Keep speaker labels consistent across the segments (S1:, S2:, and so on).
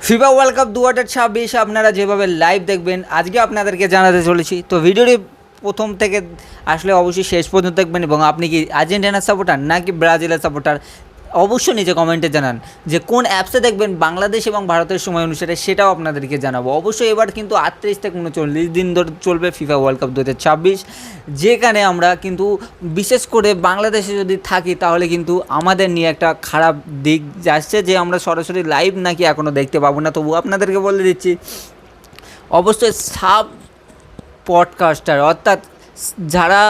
S1: FIFA world cup 2026 আপনারা যেভাবে live দেখবেন আজকে আপনাদেরকে জানাতে চলেছি। তো ভিডিওটি প্রথম থেকে আসলে অবশ্যই শেষ পর্যন্ত দেখবেন। এবং আপনি কি আর্জেন্টিনার সাপোর্টার নাকি ব্রাজিলের সাপোর্টার অবশ্যই নিচে কমেন্টে জানান যে কোন অ্যাপসে দেখবেন বাংলাদেশ এবং ভারতের সময় অনুসারে, সেটাও আপনাদেরকে জানাবো অবশ্যই। এবার কিন্তু 38 থেকে 39 দিন ধরে চলবে ফিফা ওয়ার্ল্ড কাপ 2026, যেখানে আমরা কিন্তু বিশেষ করে বাংলাদেশে যদি থাকি তাহলে কিন্তু আমাদের নিয়ে একটা খারাপ দিক যাচ্ছে যে আমরা সরাসরি লাইভ নাকি এখনও দেখতে পাবো না। তবু আপনাদেরকে বলে দিচ্ছি অবশ্যই সাব পডকাস্টার অর্থাৎ যারা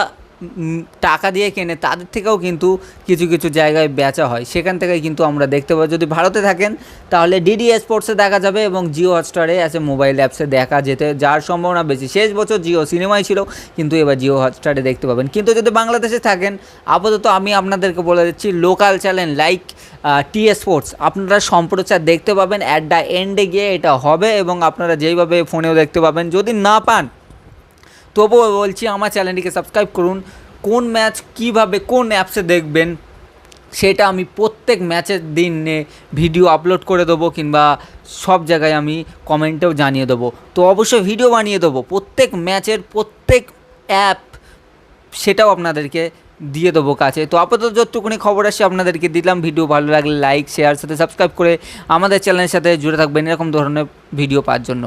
S1: টাকা দিয়ে কেনে তাদের থেকেও কিন্তু কিছু কিছু জায়গায় বেচা হয়, সেখান থেকে কিন্তু আমরা দেখতে পাই। যদি ভারতে থাকেন তাহলে ডিডি স্পোর্টসে দেখা যাবে এবং জিও হটস্টারে আছে মোবাইল অ্যাপসে দেখা যেতে যার সম্ভাবনা বেশি। শেষ বছর জিও সিনেমাই ছিল, কিন্তু এবার জিও হটস্টারে দেখতে পাবেন। কিন্তু যদি বাংলাদেশে থাকেন আপাতত আমি আপনাদেরকে বলে দিচ্ছি local channel like T Sports আপনারা সম্প্রচার দেখতে পাবেন। অ্যাট দ্য এন্ডে গিয়ে এটা হবে এবং আপনারা যেইভাবে ফোনেও দেখতে পাবেন। যদি না পান তবুও বলছি আমার চ্যানেলটিকে সাবস্ক্রাইব করুন। কোন ম্যাচ কীভাবে কোন অ্যাপসে দেখবেন সেটা আমি প্রত্যেক ম্যাচের দিনে ভিডিও আপলোড করে দেবো, কিংবা সব জায়গায় আমি কমেন্টেও জানিয়ে দেবো। তো অবশ্যই ভিডিও বানিয়ে দেবো প্রত্যেক ম্যাচের প্রত্যেক অ্যাপ, সেটাও আপনাদেরকে দিয়ে দেবো কাছে। তো আপাতত যতটুকুনি খবর আসছে আপনাদেরকে দিলাম। ভিডিও ভালো লাগলে লাইক শেয়ার সাথে সাবস্ক্রাইব করে আমাদের চ্যানেলের সাথে জুড়ে থাকবেন এরকম ধরনের ভিডিও পাওয়ার জন্য।